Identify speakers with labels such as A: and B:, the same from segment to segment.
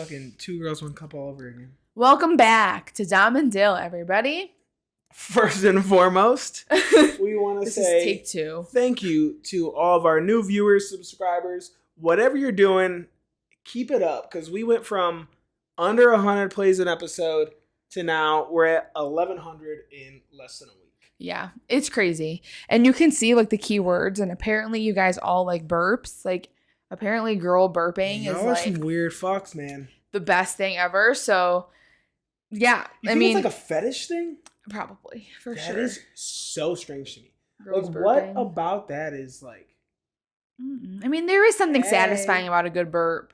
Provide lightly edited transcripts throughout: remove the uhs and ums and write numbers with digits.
A: fucking Two Girls, One Cup all over again.
B: Welcome back to Dom and Dill, everybody.
A: First and foremost, we want to say
B: take two.
A: Thank you to all of our new viewers, subscribers, whatever you're doing, keep it up, because we went from under 100 plays an episode to now we're at 1,100 in less than a week.
B: Yeah, it's crazy. And you can see like the keywords, and apparently you guys all like burps. Like apparently girl burping is like
A: some weird fucks, man.
B: The best thing ever. So yeah,
A: I mean, it's like a fetish thing.
B: Probably, for sure.
A: That is so strange to me.
B: Girls
A: like,
B: burping.
A: What about that is like?
B: I mean, there is something satisfying about a good burp.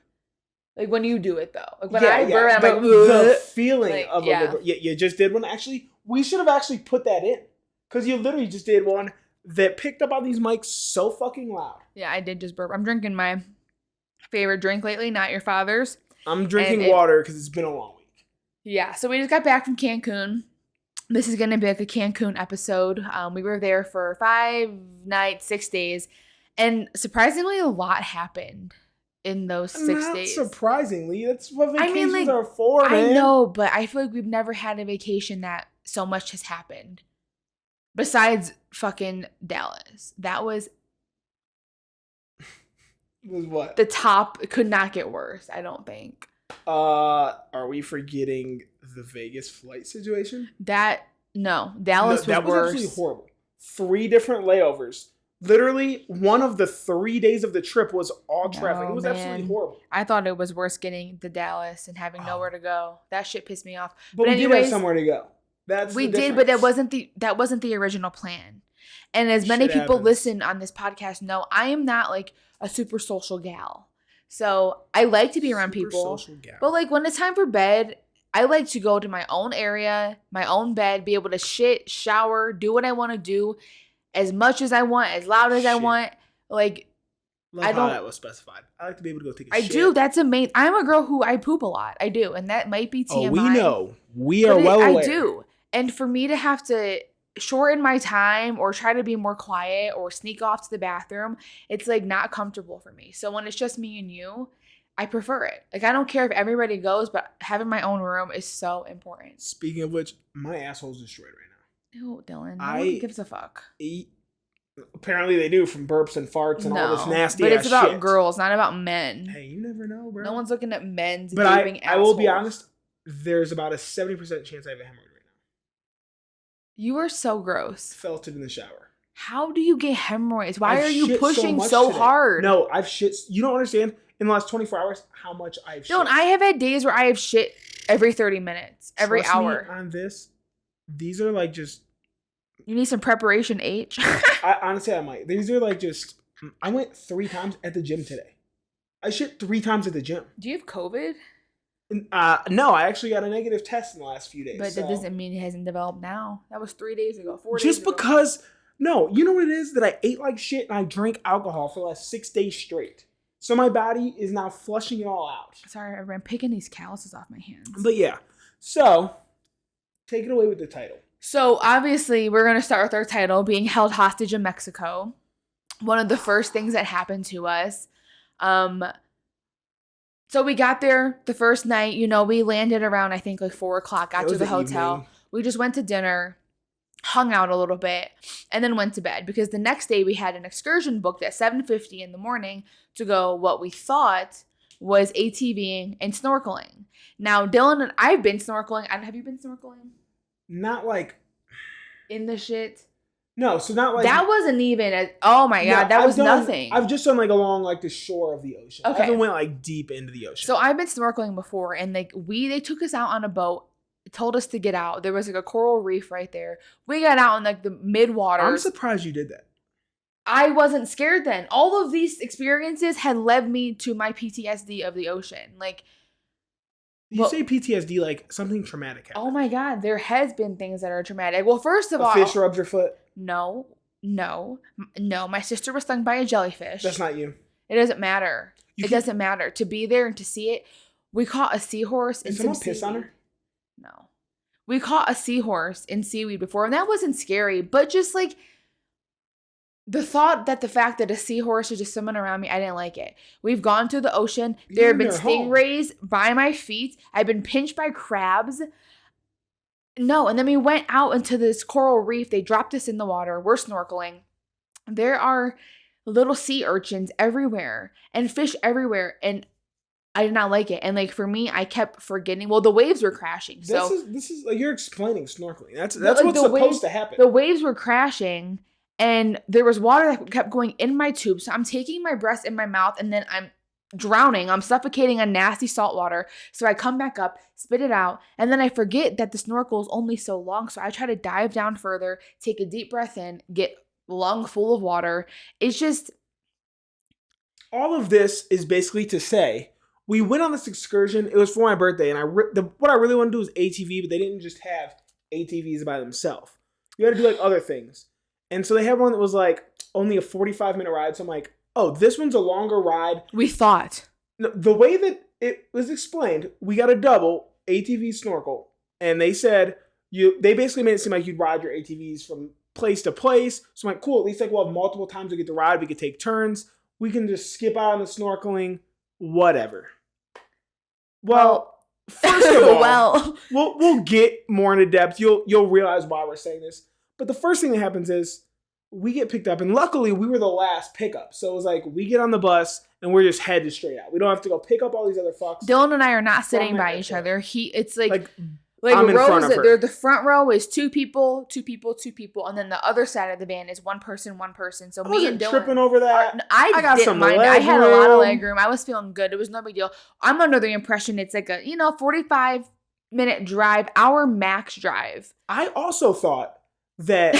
B: Like when you do it though. Like when I burp, I'm like,
A: the feeling
B: like,
A: of a good burp. You just did one. Actually, we should have actually put that in, because you literally just did one that picked up on these mics so fucking loud.
B: Yeah, I did just burp. I'm drinking my favorite drink lately, not your father's.
A: I'm drinking water because it's been a long week.
B: Yeah, so we just got back from Cancun. This is going to be like a Cancun episode. We were there for 5 nights, 6 days. And surprisingly, a lot happened in those 6 days.
A: Not surprisingly. That's what vacations are for, man.
B: I know, but I feel like we've never had a vacation that so much has happened. Besides fucking Dallas. That was...
A: Was what?
B: The top. It could not get worse, I don't think.
A: Are we forgetting the Vegas flight situation?
B: Dallas was worse.
A: That was absolutely horrible. 3 different layovers. Literally, one of the 3 days of the trip was all traffic. It was absolutely horrible.
B: I thought it was worse getting to Dallas and having nowhere to go. That shit pissed me off.
A: But we did have somewhere to go.
B: We did, but that wasn't the original plan. And as many people listen on this podcast know, I am not like a super social gal. So I like to be around people. But like when it's time for bed, I like to go to my own area, my own bed, be able to shit, shower, do what I want to do, as much as I want, as loud as I want. Like,
A: I don't. How that was specified. I like to be able to go take a shit.
B: I do. That's amazing. I'm a girl who I poop a lot. I do, and that might be TMI.
A: Oh, we know. We are well aware.
B: I do, and for me to have to shorten my time or try to be more quiet or sneak off to the bathroom, it's like not comfortable for me. So when it's just me and you, I prefer it. Like I don't care if everybody goes, but having my own room is so important.
A: Speaking of which, my asshole's destroyed right now.
B: Ew, Dylan. No one gives a fuck.
A: Apparently they do, from burps and farts and all this nasty
B: but
A: ass
B: it's about
A: shit.
B: Girls, not about men.
A: Hey, you never know, bro.
B: No one's looking at men's
A: but
B: gaping assholes.
A: I will be honest, there's about a 70% chance I have a hemorrhoid right now.
B: You are so gross.
A: Felt it in the shower.
B: How do you get hemorrhoids? Why are you pushing so hard?
A: No, I've shit. You don't understand in the last 24 hours how much I've shit.
B: Don't. I have had days where I have shit every 30 minutes, every hour.
A: Me on this, these are like just...
B: You need some preparation, H.
A: Honestly, I might. These are like just... I went 3 times at the gym today. I shit 3 times at the gym.
B: Do you have COVID?
A: No, I actually got a negative test in the last few days.
B: But that doesn't mean it hasn't developed now. That was 3 days ago, 4 days
A: Just
B: ago.
A: because... No, you know what it is? That I ate like shit and I drank alcohol for the last 6 days straight. So my body is now flushing it all out.
B: Sorry, I'm picking these calluses off my hands.
A: But yeah. So, take it away with the title.
B: So, obviously, we're going to start with our title, being held hostage in Mexico. One of the first things that happened to us. So, we got there the first night. You know, we landed around, I think, like 4 o'clock. Got to the hotel. Evening. We just went to dinner, hung out a little bit, and then went to bed. Because the next day, we had an excursion booked at 7:50 in the morning to go what we thought was ATVing and snorkeling. Now, Dylan and I've been snorkeling. Have you been snorkeling?
A: Not like...
B: In the shit?
A: No, so not like...
B: That wasn't even... Oh my God, that was nothing.
A: I've just done like along like the shore of the ocean.
B: Okay.
A: I haven't went like deep into the ocean.
B: So I've been snorkeling before, and like they took us out on a boat, told us to get out. There was like a coral reef right there. We got out in like the mid-water.
A: I'm surprised you did that.
B: I wasn't scared then. All of these experiences had led me to my PTSD of the ocean. Like...
A: You say PTSD like something traumatic happened.
B: Oh my God, there has been things that are traumatic. Well, first of all...
A: A fish rubbed your foot?
B: No. My sister was stung by a jellyfish.
A: That's not you.
B: It doesn't matter. It doesn't matter. To be there and to see it, we caught a seahorse in some seaweed.
A: Did someone piss on her?
B: No. We caught a seahorse in seaweed before, and that wasn't scary, but just like... the thought that the fact that a seahorse is just swimming around me, I didn't like it. We've gone to the ocean. There have been stingrays by my feet. I've been pinched by crabs. No, and then we went out into this coral reef. They dropped us in the water. We're snorkeling. There are little sea urchins everywhere and fish everywhere, and I did not like it. And like for me, I kept forgetting. Well, the waves were crashing. So
A: this is like you're explaining snorkeling. That's what's supposed to happen.
B: The waves were crashing, and there was water that kept going in my tube. So I'm taking my breath in my mouth, and then I'm drowning. I'm suffocating on nasty salt water. So I come back up, spit it out, and then I forget that the snorkel is only so long. So I try to dive down further, take a deep breath in, get lung full of water. It's just,
A: all of this is basically to say we went on this excursion. It was for my birthday, and what I really want to do is ATV, but they didn't just have ATVs by themselves. You had to do like other things, and so they had one that was like only a 45-minute ride. So I'm like, oh, this one's a longer ride.
B: We thought.
A: The way that it was explained, we got a double ATV snorkel, and they said they basically made it seem like you'd ride your ATVs from place to place. So I'm like, cool, at least like we'll have multiple times to get to ride. We could take turns. We can just skip out on the snorkeling, whatever. Well, first of all, we'll get more into depth. You'll realize why we're saying this. But the first thing that happens is we get picked up, and luckily we were the last pickup. So it was like we get on the bus and we're just headed straight out. We don't have to go pick up all these other fucks.
B: Dylan and I are not sitting by each other. It's like I'm in front of her. The front row is two people, and then the other side of the van is one person. So me and Dylan
A: tripping over that.
B: I got some mind. I had a lot of leg room. I was feeling good. It was no big deal. I'm under the impression it's like a 45-minute drive, hour max drive.
A: I also thought that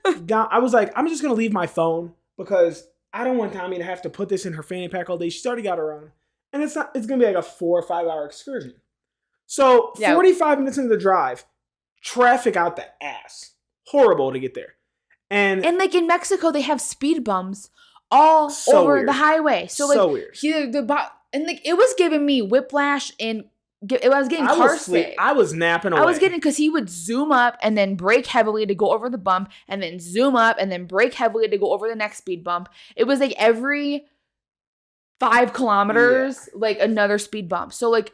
A: I was like, I'm just gonna leave my phone because I don't want Tommy to have to put this in her fanny pack all day. She's already got her own, and it's gonna be like a 4 or 5 hour excursion. So 45 minutes into the drive, traffic out the ass. Horrible to get there. And
B: like in Mexico, they have speed bumps all over the highway. So weird. And like it was giving me whiplash and I was getting car sick.
A: I was napping away.
B: I was getting, because he would zoom up and then brake heavily to go over the bump and then zoom up and then brake heavily to go over the next speed bump. It was like every 5 kilometers, like another speed bump. So like,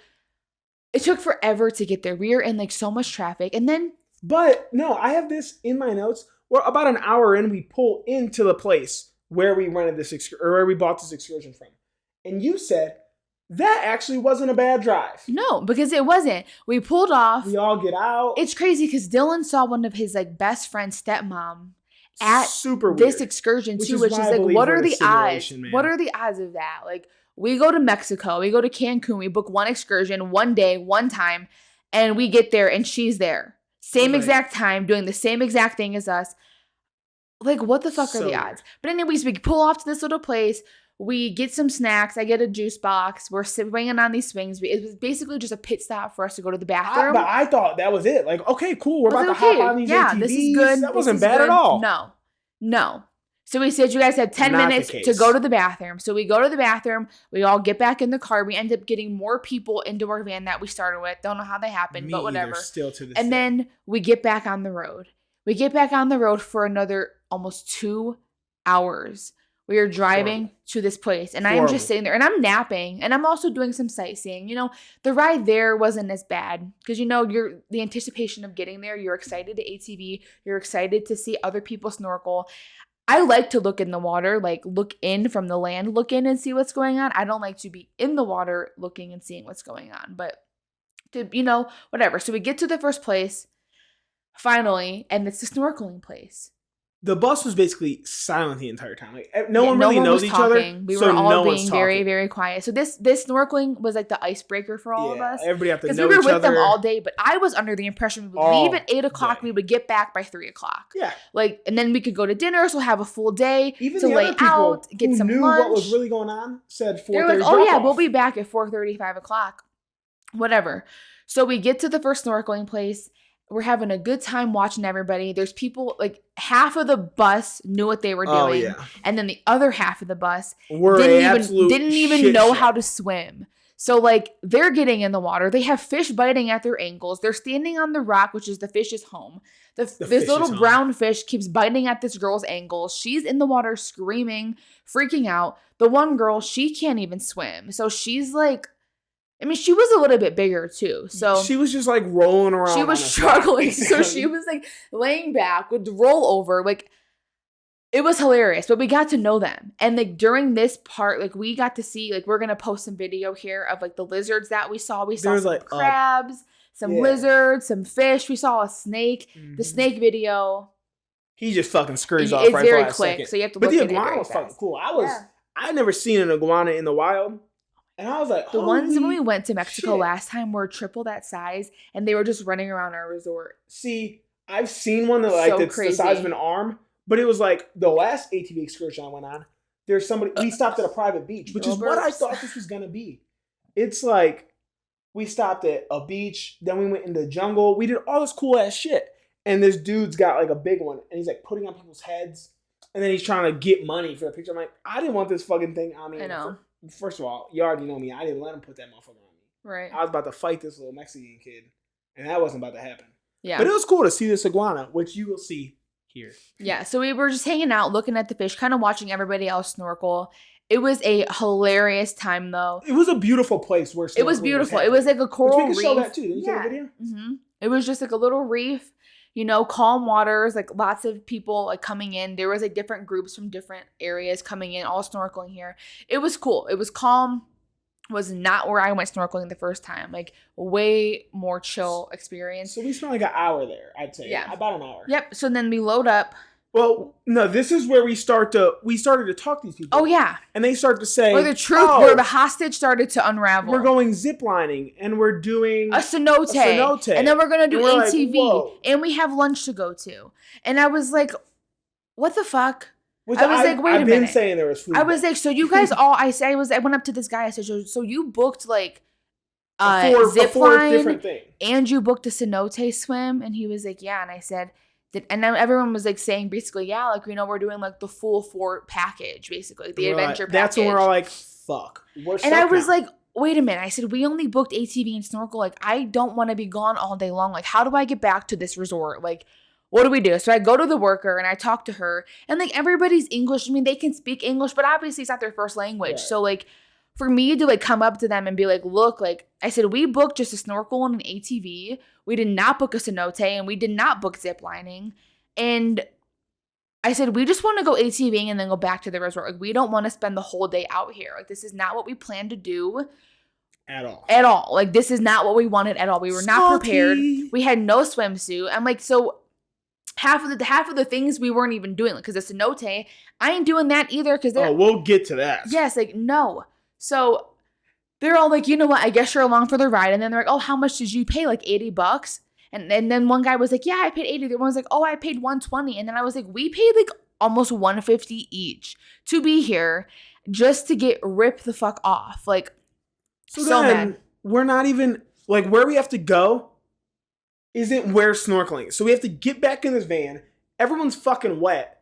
B: it took forever to get there. We were in like so much traffic. And then.
A: But no, I have this in my notes. We're about an hour in, we pull into the place where we rented this or where we bought this excursion from. And you said that actually wasn't a bad drive.
B: No, because it wasn't. We pulled off.
A: We all get out.
B: It's crazy because Dylan saw one of his like best friend's stepmom at
A: super weird.
B: This excursion too, which is like, what are the odds? Man. What are the odds of that? Like, we go to Mexico, we go to Cancun, we book one excursion, one day, one time, and we get there and she's there. Same exact time, doing the same exact thing as us. Like, what the fuck are the odds? But anyways, we pull off to this little place. We get some snacks. I get a juice box. We're swinging on these swings. It was basically just a pit stop for us to go to the bathroom.
A: But I thought that was it. Like, okay, cool. We're about to hop on these ATVs.
B: This is good.
A: That wasn't bad at all.
B: No. So we said, you guys have 10 minutes to go to the bathroom. So we go to the bathroom. We all get back in the car. We end up getting more people into our van that we started with. Don't know how that happened, but whatever.
A: Still to this
B: and
A: day.
B: Then we get back on the road. We get back on the road for another almost 2 hours. We are driving to this place, and I'm just sitting there, and I'm napping, and I'm also doing some sightseeing. The ride there wasn't as bad because, you're the anticipation of getting there. You're excited to ATV. You're excited to see other people snorkel. I like to look in the water, like look in from the land, look in and see what's going on. I don't like to be in the water looking and seeing what's going on, but whatever. So we get to the first place finally, and it's the snorkeling place.
A: The bus was basically silent the entire time. Like, no one really knows each other.
B: We were all being very, very quiet. So this snorkeling was like the icebreaker for all of us.
A: Everybody had to know each
B: other. Because we were with them all day, but I was under the impression we would leave at 8 o'clock. We would get back by 3 o'clock.
A: Yeah.
B: And then we could go to dinner, so have a full day
A: even
B: to lay out, get some
A: knew
B: lunch.
A: what was really going on said 4:30.
B: They're like, oh yeah, we'll be back at 4:30, 5 o'clock. Whatever. So we get to the first snorkeling place. We're having a good time watching everybody. There's people, like half of the bus knew what they were doing. Oh, yeah. And then the other half of the bus didn't even know how to swim. So, like, they're getting in the water. They have fish biting at their ankles. They're standing on the rock, which is the fish's home. This little brown fish keeps biting at this girl's ankles. She's in the water screaming, freaking out. The one girl, she can't even swim. So she's like, I mean, she was a little bit bigger too. So
A: she was just like rolling around.
B: She was struggling. So she was like laying back with the roll over. Like, it was hilarious, but we got to know them. And like during this part, like we got to see, like we're going to post some video here of like the lizards that we saw. We saw some like, crabs, some lizards, some fish. We saw a snake. The snake video.
A: He just fucking screws off
B: right
A: for a
B: second. It's very quick,
A: second.
B: So you have to look at it.
A: But the iguana was fucking cool. I never seen an iguana in the wild. And I was like,
B: the ones when we went to Mexico last time were triple that size, and they were just running around our resort.
A: See, I've seen one that like that's the size of an arm. But it was like the last ATV excursion I went on, there's somebody, we stopped at a private beach, which is what I thought this was going to be. It's like, we stopped at a beach, then we went in the jungle, we did all this cool ass shit. And this dude's got like a big one, and he's like putting on people's heads, and then he's trying to get money for the picture. I'm like, I didn't want this fucking thing on me.
B: I know.
A: First of all, you already know me, I didn't let him put that motherfucker on me.
B: Right.
A: I was about to fight this little Mexican kid, and that wasn't about to happen.
B: Yeah.
A: But it was cool to see this iguana, which you will see here.
B: Yeah, so we were just hanging out, looking at the fish, kind of watching everybody else snorkel. It was a hilarious time, though.
A: It was a beautiful place where
B: it was beautiful. It was like a coral reef.
A: We could show that too. Did you take a video?
B: Mm-hmm. It was just like a little reef, you know, calm waters, like lots of people like coming in. There was like different groups from different areas coming in, all snorkeling here. It was cool. It was calm. Was not where I went snorkeling the first time. Like, way more chill experience.
A: So we spent like an hour there, I'd say.
B: Yeah.
A: About an hour.
B: Yep. So then we load up.
A: Well, no, this is where we started to talk to these people.
B: Oh, yeah.
A: And they start to say,
B: or the truth, where the hostage started to unravel.
A: We're going ziplining, and we're doing
B: a cenote. And then we're going to do ATV. Like, and we have lunch to go to. And I was like, what the fuck?
A: Which
B: I was like, wait a minute.
A: I've been saying there was food.
B: I was like, so you guys all, I went up to this guy. I said, so you booked like a zip line and you booked a cenote swim? And he was like, yeah. And I said, and then everyone was like saying basically, yeah, like, you know, we're doing like the full fort package, basically, the adventure package.
A: That's when we're all like, fuck.
B: And I was like, wait a minute. I said, we only booked ATV and snorkel. Like, I don't want to be gone all day long. Like, how do I get back to this resort? Like, what do we do? So I go to the worker and I talk to her, and like everybody's English. I mean, they can speak English, but obviously it's not their first language. Right. So like for me to like come up to them and be like, look, like I said, we booked just a snorkel and an ATV. We did not book a cenote, and we did not book zip lining. And I said, we just want to go ATVing and then go back to the resort. Like, we don't want to spend the whole day out here. Like, this is not what we planned to do.
A: At all.
B: Like, this is not what we wanted at all. We were not prepared. We had no swimsuit. I'm like, so half of the things we weren't even doing, because it's a cenote, I ain't doing that either. Because
A: we'll get to that.
B: Yes, like no. So they're all like, you know what? I guess you're along for the ride. And then they're like, oh, how much did you pay? Like $80. And then one guy was like, yeah, I paid $80. The other one was like, oh, I paid $120. And then I was like, we paid like almost $150 each to be here just to get ripped the fuck off. Like, so mad.
A: We're not even like where we have to go. Isn't where snorkeling. So we have to get back in this van. Everyone's fucking wet.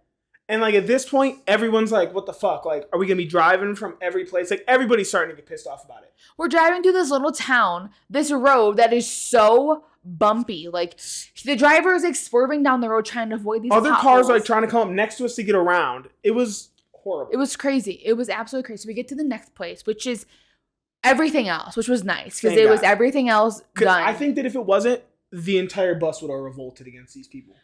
A: And like at this point, everyone's like, what the fuck? Like, are we going to be driving from every place? Like everybody's starting to get pissed off about it.
B: We're driving through this little town, this road that is so bumpy. Like the driver is like swerving down the road trying to avoid these
A: other cars are like trying to come up next to us to get around. It was horrible.
B: It was crazy. It was absolutely crazy. So we get to the next place, which is everything else, which was nice because it was everything else done.
A: I think that if it wasn't, the entire bus would have revolted against these people.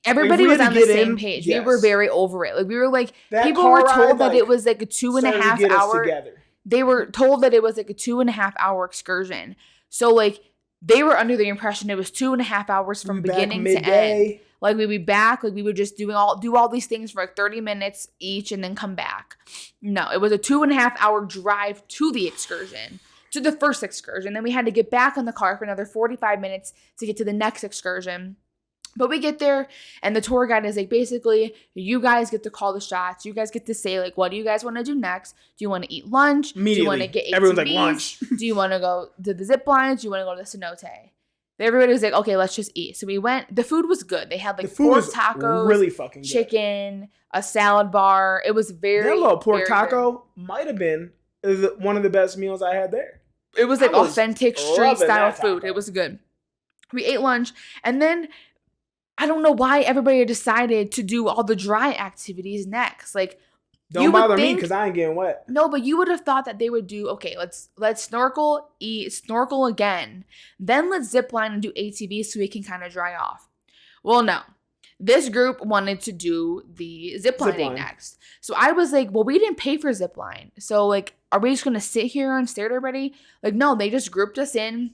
B: Everybody was on the same page. Yes. We were very over it. Like we were like, people were told that it was like a 2.5 hour. They were told that it was like a 2.5 hour excursion. So like they were under the impression it was 2.5 hours from beginning to end. Like we'd be back. Like we would just do all these things for like 30 minutes each and then come back. No, it was a 2.5 hour drive to the excursion. To the first excursion. Then we had to get back on the car for another 45 minutes to get to the next excursion. But we get there and the tour guide is like, basically, you guys get to call the shots. You guys get to say like, what do you guys want to do next? Do you want to eat lunch? Do you want to get ATVs?
A: Everyone's like, lunch.
B: Do you want to go to the zip lines? Do you want to go to the cenote? Everybody was like, okay, let's just eat. So we went. The food was good. They had like pork tacos,
A: really fucking good.
B: Chicken, a salad bar. It was very,
A: that little pork
B: very
A: taco might have been. one of the best meals I had there.
B: It was like authentic street style food. It was good. We ate lunch, and then I don't know why everybody decided to do all the dry activities next. Like,
A: don't bother me because I ain't getting wet.
B: No, but you would have thought that they would do, okay, let's snorkel, snorkel again. Then let's zip line and do ATV so we can kind of dry off. Well, no. This group wanted to do the zip lining next. So I was like, well, we didn't pay for zip line. So, like, are we just going to sit here and stare at everybody? Like, no, they just grouped us in.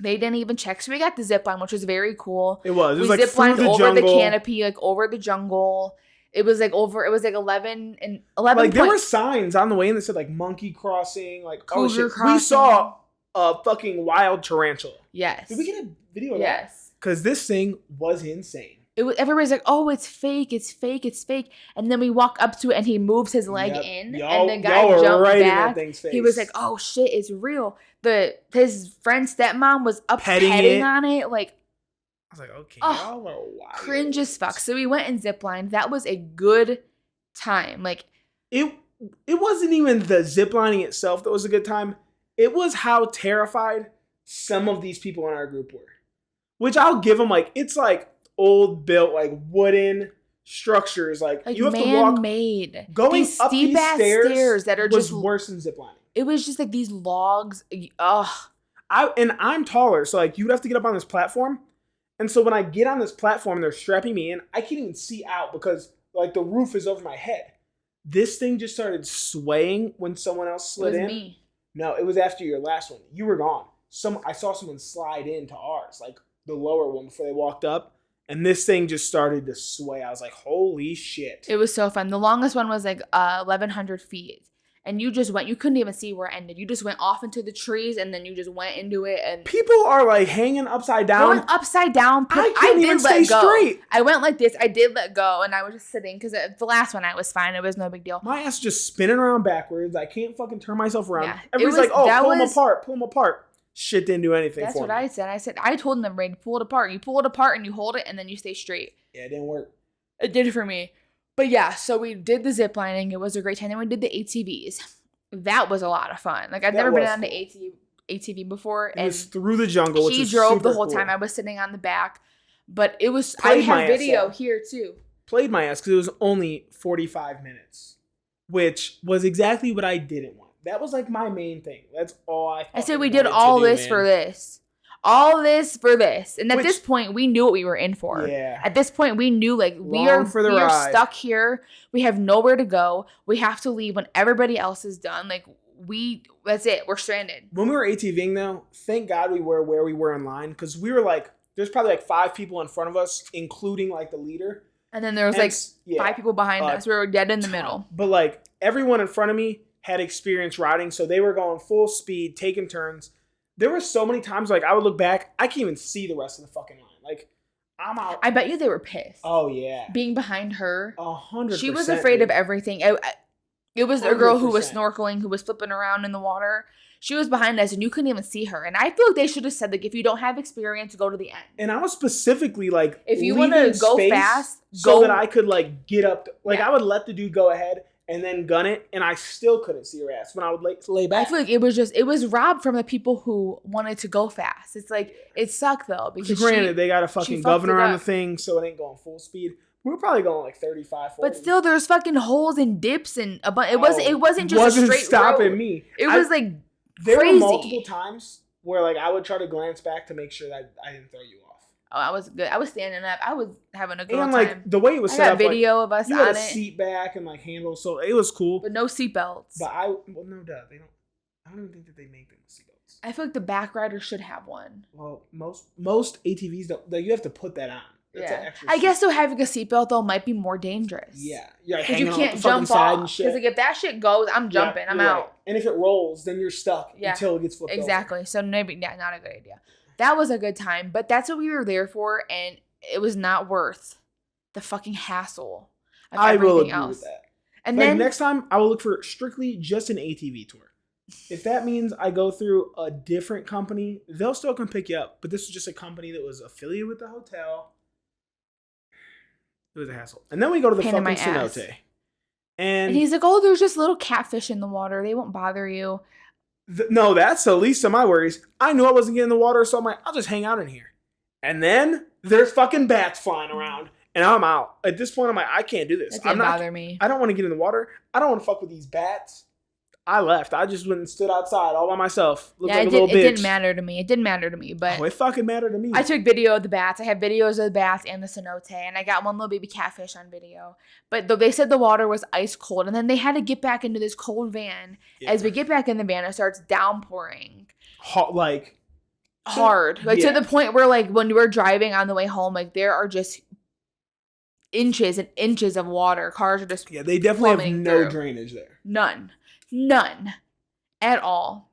B: They didn't even check. So we got the zip line, which was very cool.
A: It was. It was
B: we
A: like
B: zip lined
A: through the
B: over
A: jungle.
B: the canopy, like over the jungle. It was like 11 and 11.
A: Like, there were signs on the way in that said like monkey crossing, like
B: cougar crossing.
A: We saw a fucking wild tarantula.
B: Yes.
A: Did we get a video of that?
B: Yes.
A: Because this thing was insane.
B: Everybody's like, oh, it's fake, it's fake, it's fake. And then we walk up to it and he moves his leg in. And the guy jumped back. In that thing's face. He was like, oh shit, it's real. His friend's stepmom was up petting on it. Like,
A: I was like, okay, y'all are wild.
B: Cringe as fuck. So we went and ziplined. That was a good time. Like,
A: it wasn't even the ziplining itself that was a good time. It was how terrified some of these people in our group were. Which I'll give them, like, it's like old built, like wooden structures. Like you have to walk.
B: Man-made.
A: Going
B: these
A: up
B: steep
A: these
B: stairs that are
A: was
B: just
A: worse than ziplining.
B: It was just like these logs. Ugh.
A: I'm taller, so like you'd have to get up on this platform. And so when I get on this platform, they're strapping me in. I can't even see out because like the roof is over my head. This thing just started swaying when someone else slid in.
B: Me.
A: No, it was after your last one. You were gone. I saw someone slide into ours, like the lower one before they walked up. And this thing just started to sway. I was like, holy shit.
B: It was so fun. The longest one was like 1,100 feet. And you just went, you couldn't even see where it ended. You just went off into the trees and then you just went into it. And
A: people are like hanging upside down.
B: Going upside down.
A: I couldn't even stay straight.
B: I went like this. I did let go and I was just sitting because the last one I was fine. It was no big deal.
A: My ass just spinning around backwards. I can't fucking turn myself around.
B: Yeah,
A: everybody's like, oh, pull them apart. Shit didn't do anything
B: That's
A: for
B: what
A: me.
B: I said. I told them, Ray, pull it apart. You pull it apart and you hold it and then you stay straight.
A: Yeah, it didn't work.
B: It did for me. But yeah, so we did the zip lining. It was a great time. Then we did the ATVs. That was a lot of fun. Like, I've never been on the ATV before.
A: It was through the jungle, which
B: he
A: is
B: drove
A: super
B: the whole
A: cool.
B: time. I was sitting on the back. But it was, I have video here too.
A: Played my ass because it was only 45 minutes, which was exactly what I didn't want. That was like my main thing. That's all I
B: said we did all this for this. All this for this. And at this point, we knew what we were in for.
A: Yeah.
B: At this point, we knew, like, we are stuck here. We have nowhere to go. We have to leave when everybody else is done. Like, that's it. We're stranded.
A: When we were ATVing, though, thank God we were where we were in line. Because we were, like, there's probably, like, 5 people in front of us, including, like, the leader.
B: And then there was, 5 people behind us. We were dead in the middle.
A: But, like, everyone in front of me had experience riding. So they were going full speed, taking turns. There were so many times, like, I would look back, I can't even see the rest of the fucking line. Like, I'm out.
B: I bet you they were pissed.
A: Oh, yeah.
B: Being behind her.
A: 100%.
B: She was afraid of everything. It was a girl who was snorkeling, who was flipping around in the water. She was behind us, and you couldn't even see her. And I feel like they should have said, like, if you don't have experience, go to the end.
A: And I was specifically, like,
B: if you want to go fast,
A: so that I could, like, get up. I would let the dude go ahead and then gun it, and I still couldn't see her ass when I would lay back.
B: I feel like it was robbed from the people who wanted to go fast. It's like, it sucked though. Because
A: granted, they got a fucking governor on the thing, so it ain't going full speed. We were probably going like 35, 40.
B: But still, there's fucking holes and dips and it wasn't just a straight
A: stopping
B: road.
A: Me.
B: It was like
A: there
B: crazy.
A: Were multiple times where like I would try to glance back to make sure that I didn't throw you off.
B: Oh, I was good. I was standing up. I was having a good time.
A: And like the way it was set up,
B: video of us
A: you
B: on
A: had
B: it.
A: a seat back and like handles, so it was cool.
B: But no seatbelts.
A: But no doubt they don't. I don't even think that they make them with seatbelts.
B: I feel like the back rider should have one.
A: Well, most ATVs don't. Like, you have to put that on.
B: That's I guess so. Having a seatbelt though might be more dangerous.
A: Yeah,
B: because you can't jump off. Because like if that shit goes, I'm jumping. I'm out. Right.
A: And if it rolls, then you're stuck until it gets flipped
B: Exactly.
A: over.
B: So maybe not a good idea. That was a good time, but that's what we were there for, and it was not worth the fucking hassle of everything else. With that.
A: And then next time, I will look for strictly just an ATV tour. If that means I go through a different company, they'll still come pick you up. But this was just a company that was affiliated with the hotel. It was a hassle. And then we go to the fucking cenote.
B: And he's like, oh, there's just little catfish in the water. They won't bother you.
A: No, that's the least of my worries. I knew I wasn't getting in the water, so I'm like, I'll just hang out in here. And then there's fucking bats flying around. And I'm out. At this point, I'm like, I can't do this.
B: That didn't bother me.
A: I don't want to get in the water. I don't want to fuck with these bats. I left. I just went and stood outside all by myself. Looked like a little bitch. It
B: didn't matter to me. It didn't matter to me. But
A: it fucking mattered to me.
B: I took video of the bats. I have videos of the bats and the cenote. And I got one little baby catfish on video. But they said the water was ice cold. And then they had to get back into this cold van. Yeah. As we get back in the van, it starts downpouring.
A: Hard.
B: To the point where, like, when we're driving on the way home, like, there are just inches and inches of water. Cars are just
A: they definitely have no drainage there.
B: None at all.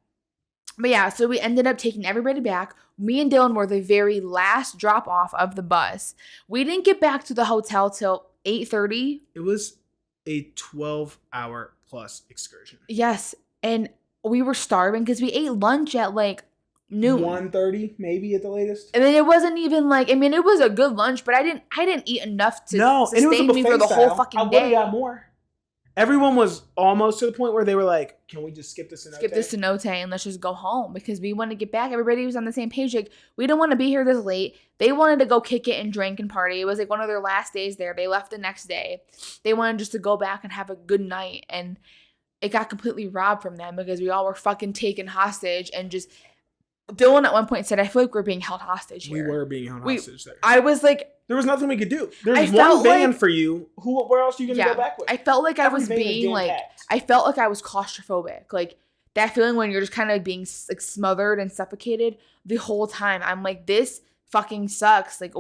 B: But yeah, so we ended up taking everybody back. Me and Dylan were the very last drop off of the bus. We didn't get back to the hotel till 8:30.
A: It was a 12-hour plus excursion.
B: Yes, and we were starving because we ate lunch at like noon.
A: 1:30 maybe at the latest.
B: And then it wasn't even like, I mean, it was a good lunch, but I didn't eat enough to sustain me for the whole fucking day.
A: I would have got more. Everyone was almost to the point where they were like, can we just skip the cenote?
B: Skip the cenote and let's just go home because we want to get back. Everybody was on the same page. Like, we don't want to be here this late. They wanted to go kick it and drink and party. It was like one of their last days there. They left the next day. They wanted just to go back and have a good night. And it got completely robbed from them because we all were fucking taken hostage and just... Dylan at one point said, I feel like we're being held hostage here.
A: We were being held hostage there.
B: I was like...
A: There was nothing we could do. There's one van for you. Where else are you going to go back with?
B: I felt like I was being like... I felt like I was claustrophobic. Like, that feeling when you're just kind of being like smothered and suffocated the whole time. I'm like, this fucking sucks. Like...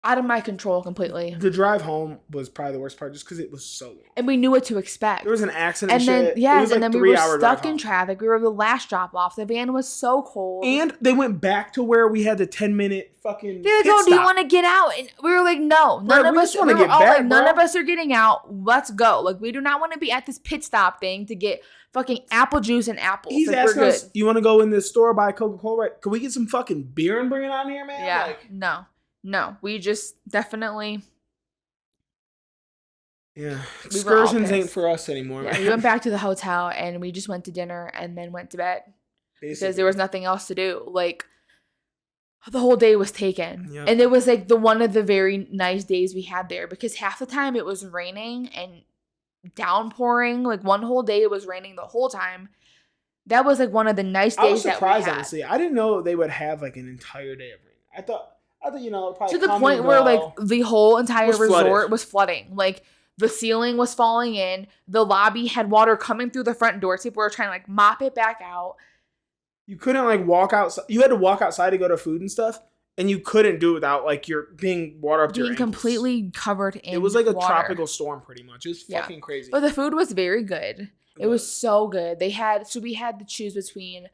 B: out of my control completely.
A: The drive home was probably the worst part just because it was so long.
B: And we knew what to expect.
A: There was an accident
B: and then,
A: shit.
B: Yes, and then we were stuck in traffic. We were the last drop off. The van was so cold.
A: And they went back to where we had the 10-minute fucking
B: They're like, oh, do you want to get out? And we were like, no. None of us want to get back, none of us are getting out. Let's go. Like, we do not want to be at this pit stop thing to get fucking apple juice and apples.
A: He's
B: like,
A: asking us, you want to go in this store, buy Coca-Cola? Can we get some fucking beer and bring it on here, man?
B: Yeah, No, we just definitely...
A: Yeah, excursions ain't for us anymore.
B: Yeah, we went back to the hotel and we just went to dinner and then went to bed. Basically. Because there was nothing else to do. Like, the whole day was taken. Yep. And it was like one of the very nice days we had there because half the time it was raining and downpouring. Like, one whole day it was raining the whole time. That was like one of the nice days that we had. I was surprised,
A: honestly. I didn't know they would have like an entire day of rain. I thought, probably
B: to the point where like the whole entire resort was flooding. Like, the ceiling was falling in. The lobby had water coming through the front doors. People were trying to like mop it back out.
A: You couldn't like walk outside. You had to walk outside to go to food and stuff, and you couldn't do it without like you're being water up to your ankles.
B: Completely covered in.
A: It was like a
B: water.
A: Tropical storm, pretty much. It was fucking crazy.
B: But the food was very good. It was so good. We had to choose between.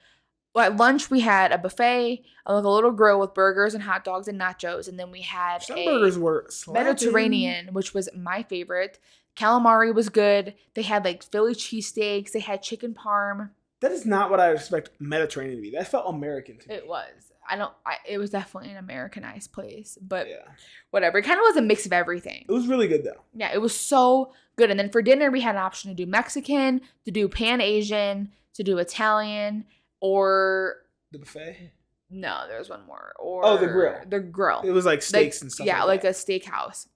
B: Well, at lunch, we had a buffet, like a little grill with burgers and hot dogs and nachos. And then we had
A: burgers were
B: Mediterranean, which was my favorite. Calamari was good. They had like Philly cheesesteaks. They had chicken parm.
A: That is not what I expect Mediterranean to be. That felt American to me.
B: It was. It was definitely an Americanized place. But whatever. It kind of was a mix of everything.
A: It was really good, though.
B: Yeah, it was so good. And then for dinner, we had an option to do Mexican, to do Pan-Asian, to do Italian. Or
A: the buffet?
B: No, there was one more. Or
A: the grill.
B: The grill.
A: It was like steaks and stuff.
B: Yeah, like a steakhouse.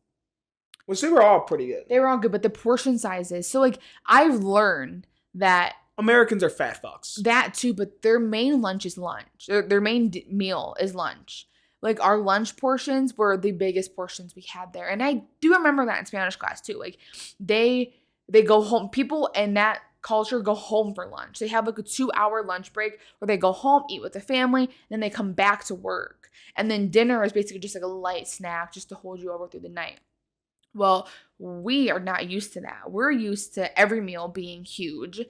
A: Which they were all pretty good.
B: They were all good, but the portion sizes. So like I've learned that
A: Americans are fat fucks.
B: That too, but their main lunch is lunch. Their main meal is lunch. Like our lunch portions were the biggest portions we had there, and I do remember that in Spanish class too. Like they go home. People in that culture go home for lunch. They have like a 2-hour lunch break where they go home, eat with the family, and then they come back to work. And then dinner is basically just like a light snack just to hold you over through the night. Well, we are not used to that. We're used to every meal being huge.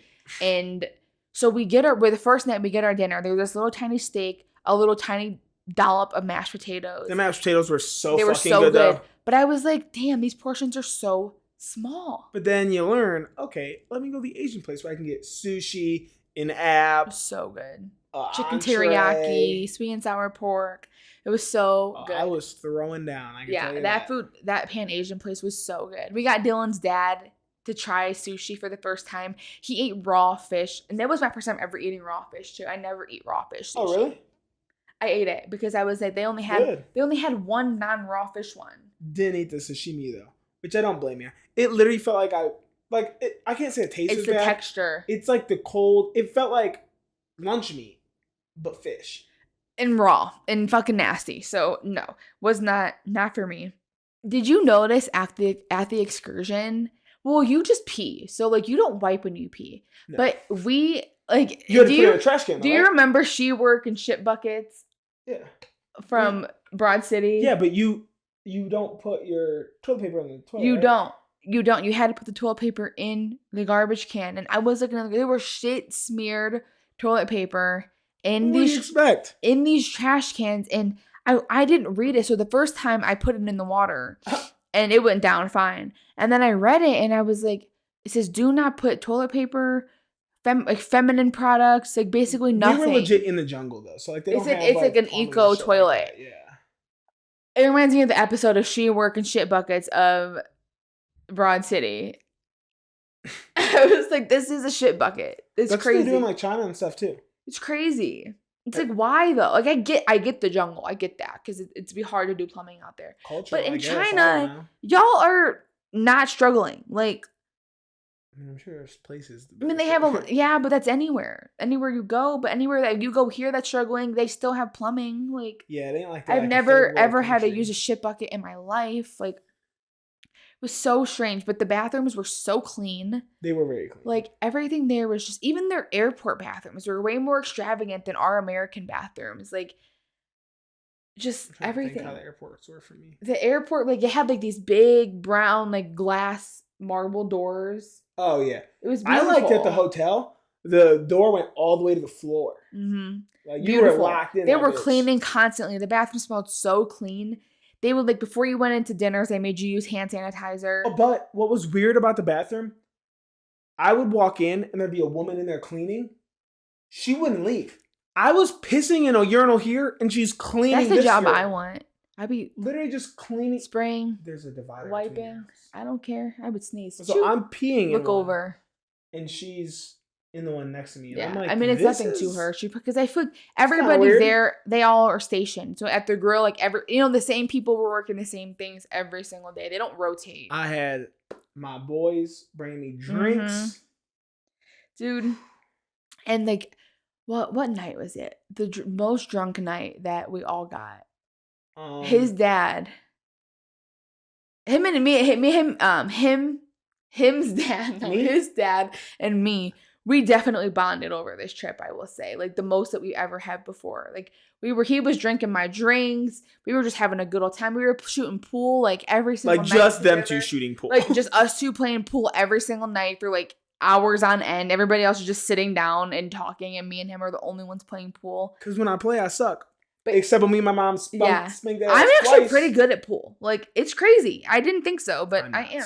B: And so the first night we get our dinner. There was this little tiny steak, a little tiny dollop of mashed potatoes.
A: The mashed potatoes were so good though.
B: But I was like, damn, these portions are so small.
A: But then you learn, okay, let me go to the Asian place where I can get sushi and abs.
B: So good. Chicken teriyaki, sweet and sour pork. It was so good.
A: I was throwing down. I can tell you
B: that food, that Pan Asian place was so good. We got Dylan's dad to try sushi for the first time. He ate raw fish, and that was my first time ever eating raw fish too. I never eat raw fish sushi.
A: Oh, really?
B: I ate it because I was like, they only had one non-raw fish one.
A: Didn't eat the sashimi though, which I don't blame you. It literally felt like I can't say it tasted
B: It's the
A: bad.
B: texture.
A: It's like the cold. It felt like lunch meat, but fish.
B: And raw and fucking nasty. So no, was not for me. Did you notice at the excursion? Well, you just pee, so like you don't wipe when you pee. No. But we like.
A: You had to put it in a trash can.
B: Do you remember She Work and Shit Buckets?
A: Yeah.
B: From Broad City.
A: Yeah, but you don't put your toilet paper in the toilet.
B: You don't. You had to put the toilet paper in the garbage can, and I was looking at there were shit smeared toilet paper in these trash cans, and I didn't read it. So the first time I put it in the water, and it went down fine. And then I read it, and I was like, it says, "Do not put toilet paper, like feminine products, like basically nothing."
A: We were legit in the jungle though, so like it's
B: like an eco toilet.
A: Like
B: It reminds me of the episode of She Work and Shit Buckets of Broad City. I was like, this is a shit bucket. It's
A: That's
B: crazy.
A: They're doing like China and stuff too.
B: It's crazy. It's like, why though? Like I get the jungle. I get that because it's be hard to do plumbing out there.
A: Cultural,
B: but in China, y'all are not struggling. Like,
A: I mean, I'm sure there's places.
B: I mean, they have but that's anywhere you go. But anywhere that you go here that's struggling, they still have plumbing. Like,
A: yeah, they ain't like that.
B: I've never ever had to use a shit bucket in my life. Like, it was so strange. But the bathrooms were so clean.
A: They were very clean.
B: Like, everything there was just, even their airport bathrooms were way more extravagant than our American bathrooms. Like, just everything.
A: How the airports were for me.
B: The airport, like, it had like these big brown like glass marble doors.
A: Oh yeah,
B: it was beautiful.
A: I liked at the hotel. The door went all the way to the floor.
B: Mm-hmm.
A: Like, you were locked in.
B: They were cleaning constantly. The bathroom smelled so clean. They would, like, before you went into dinners, they made you use hand sanitizer.
A: Oh, but what was weird about the bathroom, I would walk in and there'd be a woman in there cleaning. She wouldn't leave. I was pissing in a urinal here and she's cleaning.
B: That's the job I want. I'd be
A: literally just cleaning.
B: Spraying.
A: There's a divider.
B: Wiping. I don't care. I would sneeze.
A: So I'm peeing.
B: Look over.
A: And she's in the one next to me. And
B: yeah.
A: I'm like,
B: I mean, it's nothing to her. Because I feel like everybody there, they all are stationed. So at the grill, like the same people were working the same things every single day. They don't rotate.
A: I had my boys bringing me drinks.
B: Mm-hmm. Dude. And like, what night was it? The most drunk night that we all got. His dad. His dad and me, we definitely bonded over this trip, I will say. Like, the most that we ever had before. Like, he was drinking my drinks. We were just having a good old time. We were shooting pool, like, every single night.
A: Like, just them two shooting pool.
B: Like, just us two playing pool every single night for, like, hours on end. Everybody else is just sitting down and talking, and me and him are the only ones playing pool.
A: Because when I play, I suck. But except when me and my mom spanked that
B: I'm actually pretty good at pool. Like, it's crazy. I didn't think so, but I am.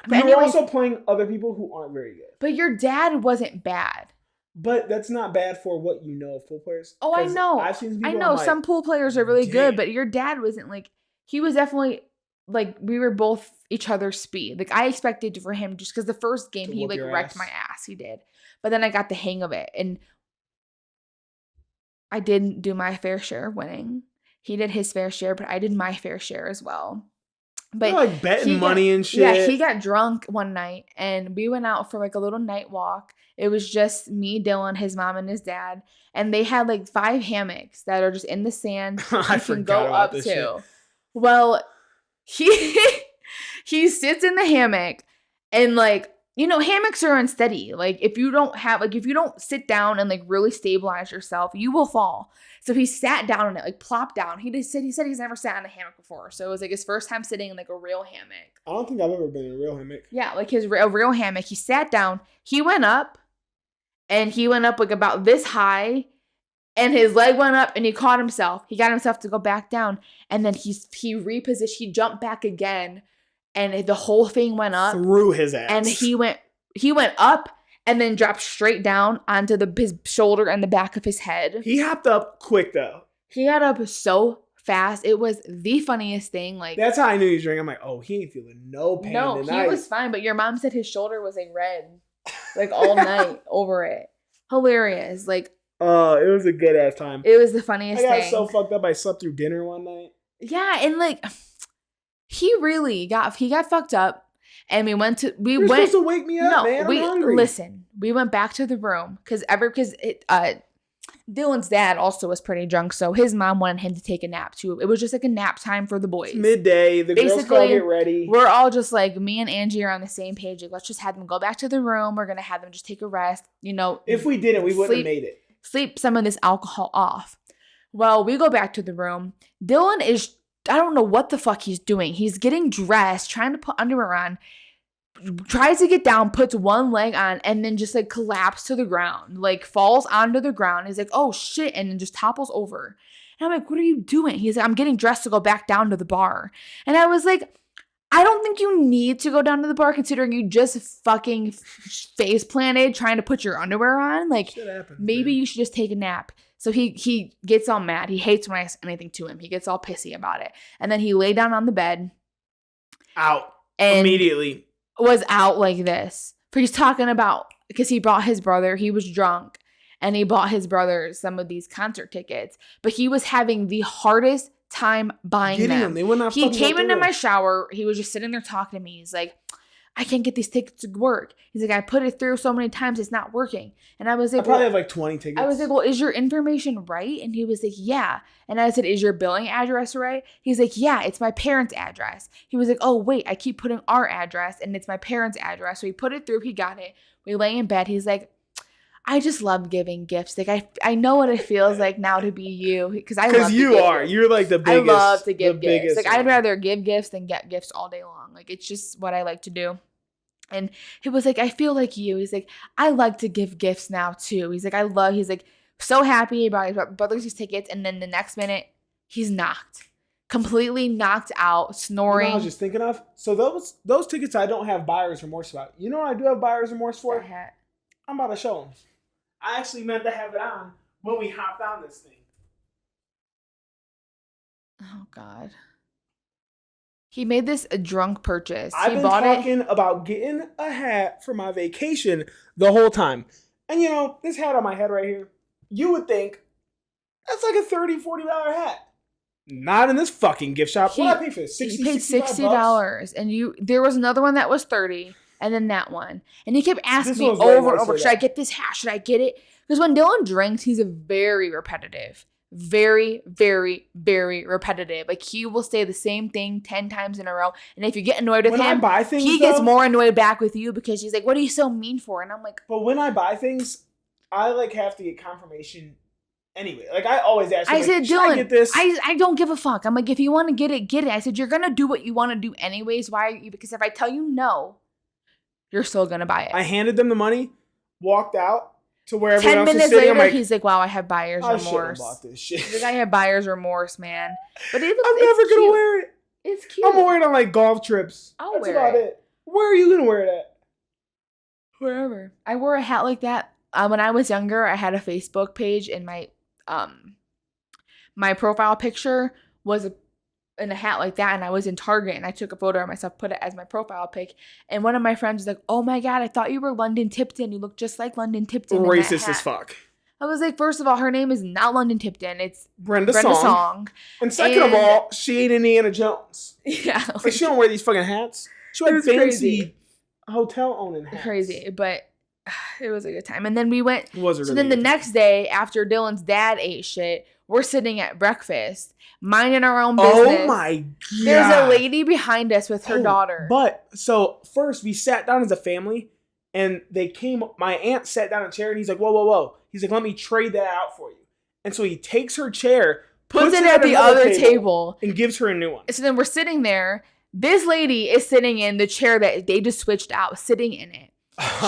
A: But you're also playing other people who aren't very good.
B: But your dad wasn't bad.
A: But that's not bad for what you know of pool players.
B: Oh, I know.
A: I've seen people.
B: I know some pool players are really good, but your dad wasn't like. He was definitely like, we were both each other's speed. Like, I expected for him, just because the first game he like wrecked my ass. He did, but then I got the hang of it, and I didn't do my fair share of winning. He did his fair share, but I did my fair share as well. But
A: you're like betting money and shit.
B: Yeah, he got drunk one night, and we went out for like a little night walk. It was just me, Dylan, his mom, and his dad, and they had like 5 hammocks that are just in the sand.
A: I can go up to.
B: Shit. Well, he sits in the hammock, and like, hammocks are unsteady. Like, if you don't sit down and like really stabilize yourself, you will fall. So he sat down in it, like plopped down. He said he's never sat in a hammock before. So it was like his first time sitting in like a real hammock.
A: I don't think I've ever been in a real hammock.
B: Yeah, like a real hammock. He sat down. He went up like about this high, and his leg went up, and he caught himself. He got himself to go back down, and then he repositioned. He jumped back again, and the whole thing went up
A: through his ass.
B: And he went up and then dropped straight down onto his shoulder and the back of his head.
A: He hopped up quick though.
B: He got up so fast. It was the funniest thing. Like,
A: that's how I knew he was drinking. I'm like, oh, he ain't feeling no pain tonight.
B: He was fine. But your mom said his shoulder was like red, like all night over it. Hilarious. Like,
A: oh, it was a good ass time.
B: It was the funniest thing.
A: I got so fucked up. I slept through dinner one night.
B: Yeah, and like, he got fucked up. And we went.
A: You're supposed to wake me up, man. I'm hungry.
B: Listen. We went back to the room because Dylan's dad also was pretty drunk, so his mom wanted him to take a nap too. It was just like a nap time for the boys.
A: It's midday. The girls go get ready.
B: We're all just like, me and Angie are on the same page. Like, let's just have them go back to the room. We're gonna have them just take a rest. You know,
A: if we didn't, we wouldn't have made it.
B: Sleep some of this alcohol off. Well, we go back to the room. Dylan is, I don't know what the fuck he's doing. He's getting dressed, trying to put underwear on. Tries to get down, puts one leg on, and then just like collapses to the ground, like falls onto the ground. He's like, oh shit, and then just topples over. And I'm like, what are you doing? He's like, I'm getting dressed to go back down to the bar. And I was like, I don't think you need to go down to the bar considering you just fucking face planted trying to put your underwear on. Like, maybe you should just take a nap. So he gets all mad. He hates when I say anything to him. He gets all pissy about it. And then he lay down on the bed.
A: Out. Immediately.
B: Was out like this. He's talking about, because he brought his brother, he was drunk, and he bought his brother some of these concert tickets, but he was having the hardest time buying them. He came into my shower, he was just sitting there talking to me. He's like, I can't get these tickets to work. He's like, I put it through so many times, it's not working. And I was like,
A: I probably have like 20 tickets.
B: I was like, well, is your information right? And he was like, yeah. And I said, is your billing address right? He's like, yeah, it's my parents' address. He was like, oh, wait, I keep putting our address and it's my parents' address. So he put it through, he got it. We lay in bed. He's like, I just love giving gifts. Like, I know what it feels like now to be you. Because
A: you're like the biggest. I
B: love to give gifts. Like, I'd rather give gifts than get gifts all day long. Like, it's just what I like to do. And he was like, I feel like you. He's like, I like to give gifts now too. He's like, he's like, so happy about his brother's tickets. And then the next minute, he's completely knocked out, snoring.
A: You know what I was just thinking of? So those tickets I don't have buyer's remorse about. You know what I do have buyer's remorse for? I'm about to show them. I actually meant to have it on when we hopped on this thing.
B: Oh, God. He made this a drunk purchase.
A: I've been talking about getting a hat for my vacation the whole time. And you know, this hat on my head right here, you would think that's like a $30, $40 hat. Not in this fucking gift shop. What did I pay for this?
B: He paid $60. And there was another one that was $30. And then that one. And he kept asking me over and over, should I get this hat? Should I get it? Because when Dylan drinks, he's very repetitive. Very, very, very repetitive. Like, he will say the same thing 10 times in a row. And if you get annoyed with him, he gets more annoyed back with you because she's like, what are you so mean for? And I'm like,
A: but when I buy things, I like have to get confirmation anyway. Like, I always ask him, I said, Dylan, I get this?
B: I don't give a fuck. I'm like, if you want to get it, get it. I said, you're going to do what you want to do anyways. Why are you? Because if I tell you no, you're still going to buy it.
A: I handed them the money, walked out. To where everyone
B: 10
A: else
B: minutes
A: is sitting,
B: later, he's like, wow, I have buyer's remorse.
A: I shouldn't have bought this shit.
B: He's like, I have buyer's remorse, man. But
A: I'm never going to wear it.
B: It's cute.
A: I'm going to wear it on like golf trips. That's about it. Where are you going to wear it at?
B: Wherever. I wore a hat like that. When I was younger, I had a Facebook page and my profile picture was in a hat like that, and I was in Target and I took a photo of myself, put it as my profile pic, and one of my friends was like, oh my God, I thought you were London Tipton. You look just like London Tipton.
A: Racist as fuck.
B: I was like, first of all, her name is not London Tipton. It's
A: Brenda Song. And second of all, she ain't Indiana Jones.
B: Yeah.
A: Like, she don't wear these fucking hats. She like fancy hotel owning hats.
B: Crazy, but it was a good time. And then we went.
A: The
B: next day, after Dylan's dad ate shit, we're sitting at breakfast, minding our own business.
A: Oh my God.
B: There's a lady behind us with her daughter.
A: But, so, first we sat down as a family, and my aunt sat down in a chair, and he's like, whoa. He's like, let me trade that out for you. And so he takes her chair, puts it at the other table, and gives her a new one.
B: So then we're sitting there. This lady is sitting in the chair that they just switched out, sitting in it.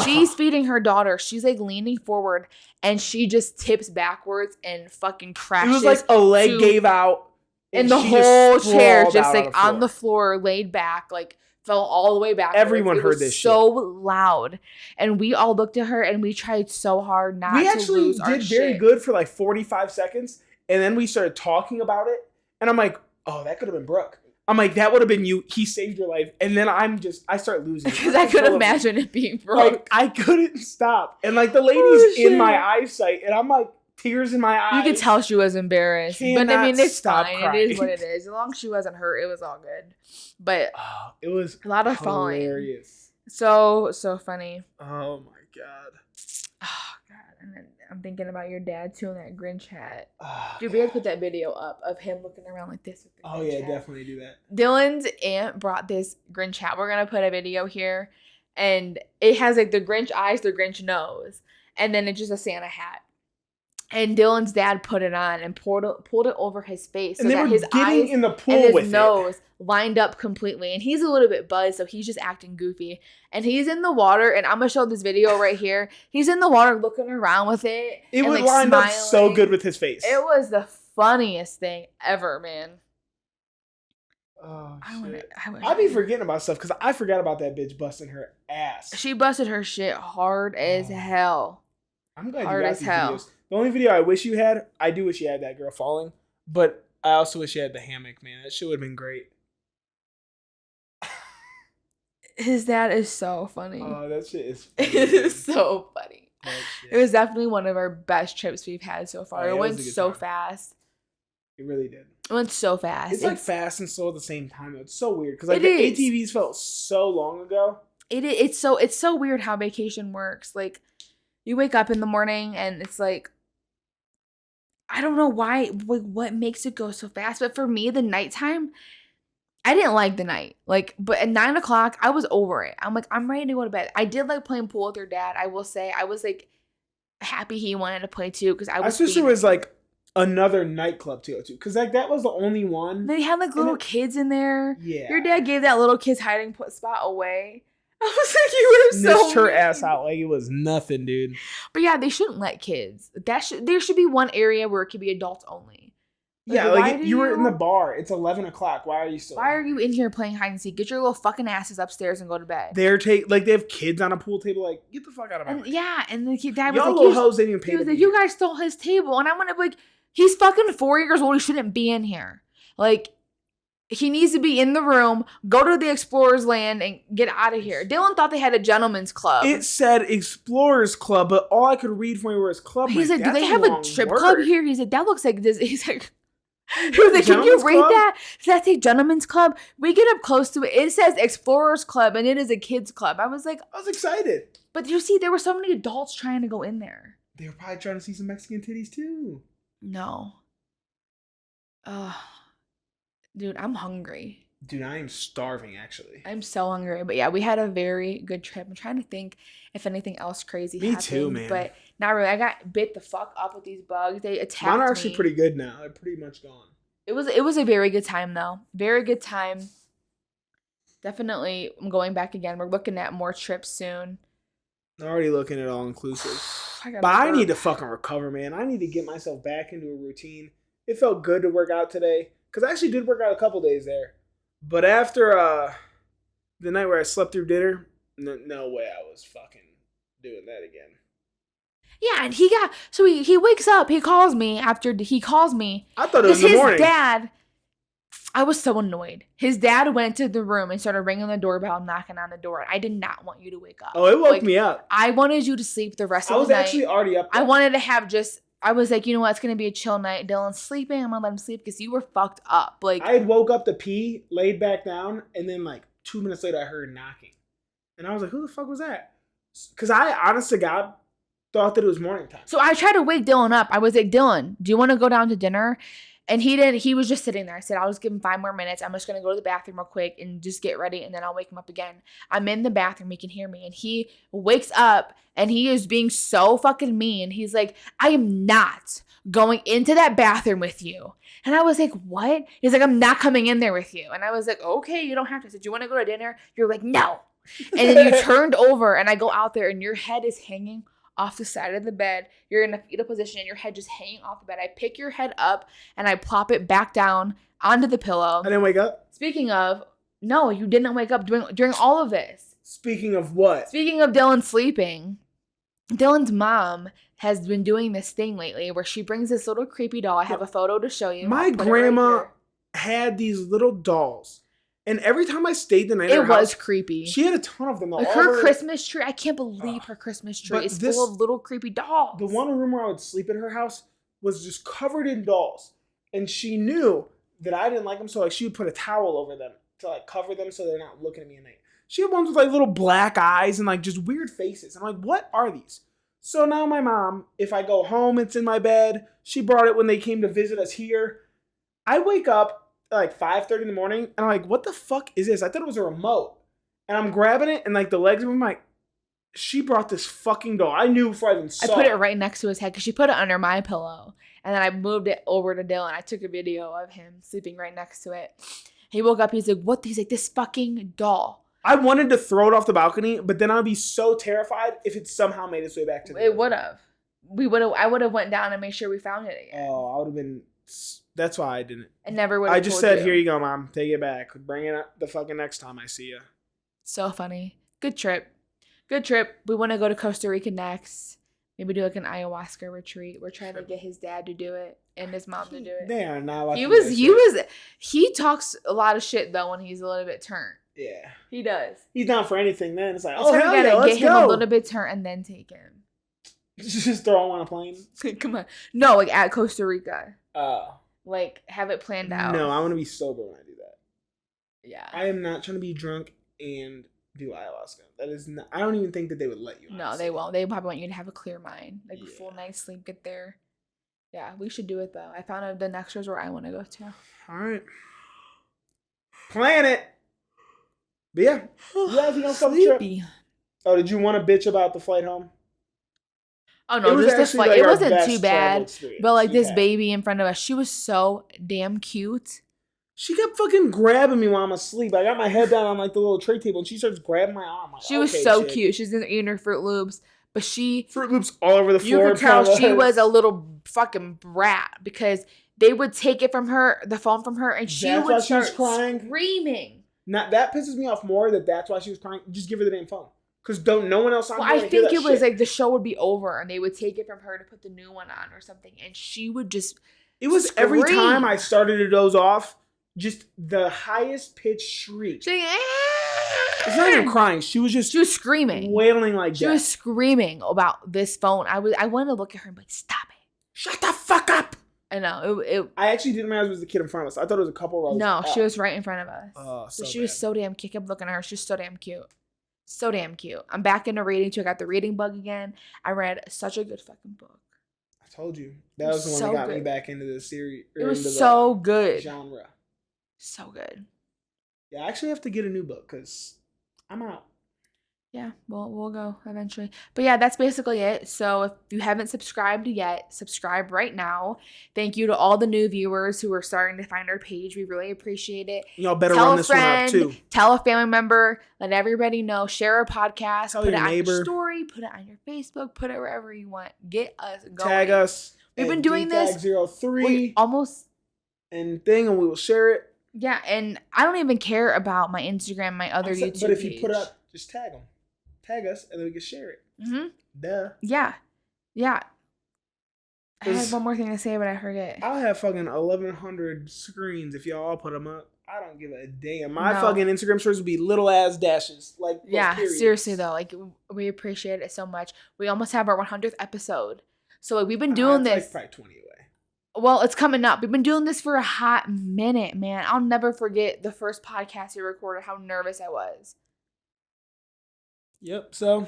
B: She's feeding her daughter. She's like leaning forward and she just tips backwards and fucking crashes.
A: It was like a leg gave out.
B: And the whole chair just like on the floor, laid back, like fell all the way back.
A: Everyone heard this shit.
B: So loud. And we all looked at her and we tried so hard not to lose our shit.
A: We actually did very good for like 45 seconds. And then we started talking about it. And I'm like, oh, that could have been Brooke. I'm like, that would have been you. He saved your life. And then I start losing.
B: Because I could imagine it being Brooke.
A: Like, I couldn't stop. And like, the lady's in my eyesight. And I'm like, tears in my eyes.
B: You could tell she was embarrassed. But I mean, it's fine.
A: Crying.
B: It is what it is. As long as she wasn't hurt, it was all good. But
A: it was
B: a lot of
A: hilarious.
B: So funny.
A: Oh my God.
B: Oh God. And then I'm thinking about your dad too in that Grinch hat.
A: Oh,
B: dude, we gotta put that video up of him looking around like this with the Grinch hat.
A: Definitely do that.
B: Dylan's aunt brought this Grinch hat. We're gonna put a video here. And it has like the Grinch eyes, the Grinch nose. And then it's just a Santa hat. And Dylan's dad put it on and pulled it over his face so that his eyes
A: in the pool
B: and his
A: with
B: nose lined up completely. And he's a little bit buzzed, so he's just acting goofy. And he's in the water, and I'm gonna show this video right here. He's in the water looking around with it.
A: It would line up so good with his face.
B: It was the funniest thing ever, man.
A: Oh shit! I be forgetting about stuff because I forgot about that bitch busting her ass.
B: She busted her shit hard as hell.
A: I'm glad you got these videos. The only video I wish you had, I do wish you had that girl falling, but I also wish you had the hammock, man. That shit would have been great.
B: His dad is so funny.
A: Oh, that shit is funny.
B: It is so funny. It was definitely one of our best trips we've had so far. It went so fast.
A: It really did.
B: It went so fast.
A: It's like fast and slow at the same time. It's so weird because like the ATVs felt so long ago.
B: It's so weird how vacation works. Like you wake up in the morning and it's like, I don't know why, like, what makes it go so fast. But for me, the nighttime, I didn't like the night. Like, but at 9 o'clock, I was over it. I'm like, I'm ready to go to bed. I did like playing pool with your dad. I will say, I was like happy he wanted to play too because I was.
A: I wish there was like another nightclub to go to because like that was the only one.
B: They had like little kids in there.
A: Yeah.
B: Your dad gave that little kid's hiding spot away. I was like, you were so
A: snitched her ass out like it was nothing, dude.
B: But yeah, they shouldn't let kids. There should be one area where it could be adults only.
A: Like, yeah, like you were in the bar. It's 11 o'clock. Why are you still?
B: Why are you in here playing hide and seek? Get your little fucking asses upstairs and go to bed.
A: They have kids on a pool table. Like, get the fuck out of my way.
B: Yeah, and the dad was
A: y'all
B: like,
A: little hoes didn't even pay.
B: He was like, you guys stole his table, and I'm gonna be like, he's fucking 4 years old. He shouldn't be in here. Like. He needs to be in the room, go to the Explorers Land, and get out of here. Dylan thought they had a gentleman's club.
A: It said Explorers Club, but all I could read from it was club.
B: He's like, do they have a strip club here? He said, that looks like this. He's like, can you read that? Does that say gentleman's club? We get up close to it. It says Explorers Club, and it is a kids club. I was
A: excited.
B: But you see, there were so many adults trying to go in there.
A: They were probably trying to see some Mexican titties, too.
B: No. Dude, I'm hungry.
A: Dude, I am starving, actually.
B: I'm so hungry. But yeah, we had a very good trip. I'm trying to think if anything else crazy happened.
A: Me too, man.
B: But not really. I got bit the fuck up with these bugs. They attacked me.
A: Mine are actually pretty good now. They're pretty much gone.
B: It was a very good time, though. Very good time. Definitely, I'm going back again. We're looking at more trips soon.
A: Already looking at all-inclusive. I need to fucking recover, man. I need to get myself back into a routine. It felt good to work out today. Because I actually did work out a couple days there. But after the night where I slept through dinner, no way I was fucking doing that again.
B: Yeah, and he wakes up, he calls me. I thought it
A: was in the morning.
B: His dad, I was so annoyed. His dad went to the room and started ringing the doorbell, knocking on the door. I did not want you to wake up.
A: Oh, it woke me up.
B: I wanted you to sleep the rest of the night.
A: I was actually already up there.
B: I wanted to have I was like, you know what? It's going to be a chill night. Dylan's sleeping. I'm going to let him sleep because you were fucked up. Like,
A: I had woke up to pee, laid back down, and then like 2 minutes later I heard knocking. And I was like, who the fuck was that? Because I, honest to God, thought that it was morning time.
B: So I tried to wake Dylan up. I was like, Dylan, do you want to go down to dinner? And he didn't. He was just sitting there. I said, I'll just give him 5 more minutes. I'm just going to go to the bathroom real quick and just get ready, and then I'll wake him up again. I'm in the bathroom. He can hear me. And he wakes up, and he is being so fucking mean. He's like, I am not going into that bathroom with you. And I was like, what? He's like, I'm not coming in there with you. And I was like, okay, you don't have to. I said, do you want to go to dinner? You're like, no. And then you turned over, and I go out there, and your head is hanging off the side of the bed. You're in a fetal position, and your head just hanging off the bed. I pick your head up, and I plop it back down onto the pillow.
A: I didn't wake up?
B: Speaking of, no, you didn't wake up during all of this.
A: Speaking of what?
B: Speaking of Dylan sleeping, Dylan's mom has been doing this thing lately where she brings this little creepy doll. I have a photo to show you.
A: My grandma had these little dolls. And every time I stayed the night at her
B: house,
A: was
B: creepy.
A: She had a ton of them.
B: Like her Christmas tree, I can't believe her Christmas tree is full of little creepy dolls.
A: The one room where I would sleep at her house was just covered in dolls. And she knew that I didn't like them, so like she would put a towel over them to like cover them so they're not looking at me at night. She had ones with like little black eyes and like just weird faces. I'm like, what are these? So now my mom, if I go home, it's in my bed. She brought it when they came to visit us here. I wake up at like 5:30 in the morning and I'm like, what the fuck is this? I thought it was a remote. And I'm grabbing it and like the legs of him, I'm like, she brought this fucking doll. I knew before I even saw it.
B: I put it right next to his head because she put it under my pillow. And then I moved it over to Dylan. I took a video of him sleeping right next to it. He woke up. He's like, what? He's like, this fucking doll.
A: I wanted to throw it off the balcony, but then I'd be so terrified if it somehow made its way back to the
B: It would have. I would have went down and made sure we found it again.
A: Oh, I would have been... That's why I didn't.
B: I never would have.
A: I just said, here you go, Mom. Take it back. Bring it up the fucking next time I see you.
B: So funny. Good trip. Good trip. We want to go to Costa Rica next. Maybe do like an ayahuasca retreat. We're trying to get his dad to do it and his mom to do it.
A: They are not.
B: He talks a lot of shit though when he's a little bit turned.
A: Yeah.
B: He does.
A: He's down for anything then. It's like,
B: hell yeah, let's get him a little bit turned and then take him.
A: Just throw him on a plane?
B: Come on. No, like at Costa Rica.
A: Oh.
B: Like, have it planned out.
A: No, I want to be sober when I do that.
B: Yeah.
A: I am not trying to be drunk and do ayahuasca. That is not... I don't even think that they would let you.
B: No, they won't. They probably want you to have a clear mind. Like, a full night's sleep, get there. Yeah, we should do it, though. I found out the next resort I want to go to.
A: All right. Plan it. But yeah. You got anything else on the trip? Oh, did you want to bitch about the flight home?
B: Oh, no, just this flight. It wasn't too bad. But, like, this baby in front of us, she was so damn cute.
A: She kept fucking grabbing me while I'm asleep. I got my head down on, like, the little tray table, and she starts grabbing my arm. Like,
B: she was so cute. She's eating her Fruit Loops. But Fruit
A: Loops all over the floor.
B: You could tell she was a little fucking brat because they would take it from her, the phone from her, and she would start screaming.
A: That pisses me off more that's why she was crying. Just give her the damn phone. Because no one else on
B: I think it was like the show would be over and they would take it from her to put the new one on or something. And she would just
A: It was scream. Every time I started to doze off, just the highest pitched shriek. It's not even crying. She was
B: screaming.
A: Wailing like that.
B: She was screaming about this phone. I wanted to look at her and be like, stop it.
A: Shut the fuck up.
B: I know.
A: I actually didn't realize it was the kid in front of us. I thought it was a couple rows.
B: No, she was right in front of us.
A: Oh, so
B: she was so damn cute. I kept looking at her. She was so damn cute. So damn cute. I'm back into reading too. I got the reading bug again. I read such a good fucking book.
A: I told you. That was the one that got me back into the series.
B: It was so good.
A: Genre.
B: So good.
A: Yeah, I actually have to get a new book because I'm out.
B: Yeah, we'll go eventually. But yeah, that's basically it. So if you haven't subscribed yet, subscribe right now. Thank you to all the new viewers who are starting to find our page. We really appreciate it.
A: Y'all better run this one up too.
B: Tell a family member. Let everybody know. Share our podcast.
A: Tell
B: put
A: your
B: it
A: neighbor.
B: On your story. Put it on your Facebook. Put it wherever you want. Get us going.
A: Tag us.
B: We've been doing this.
A: 03
B: almost.
A: And we will share it.
B: Yeah, and I don't even care about my Instagram, my other YouTube
A: But if
B: page.
A: you put it up, just tag them. Tag us, and then we can share it.
B: Mm-hmm.
A: Duh.
B: Yeah. I had one more thing to say, but I forget.
A: I'll have fucking 1,100 screens if y'all all put them up. I don't give a damn. My fucking Instagram stories would be little ass dashes.
B: Seriously though, like we appreciate it so much. We almost have our 100th episode, so like we've been doing this.
A: Like probably 20 away.
B: Well, it's coming up. We've been doing this for a hot minute, man. I'll never forget the first podcast we recorded. How nervous I was.
A: Yep, so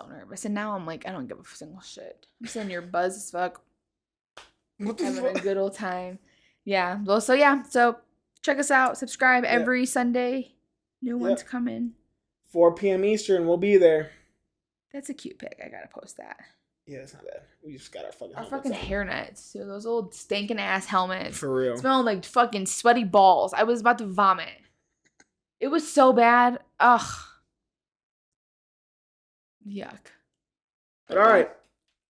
B: nervous. And now I'm like, I don't give a single shit. I'm sitting here buzz as fuck. Having a good old time. Yeah. Well, so check us out. Subscribe every Sunday. New ones coming.
A: 4 p.m. Eastern, we'll be there.
B: That's a cute pic. I gotta post that.
A: Yeah, it's not bad. We just got our
B: fucking hairnets. Dude, those old stinking ass helmets.
A: For real.
B: Smelling like fucking sweaty balls. I was about to vomit. It was so bad. Ugh. Yuck.
A: But all right.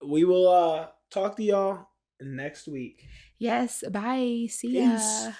A: We will talk to y'all next week.
B: Yes. Bye. See ya.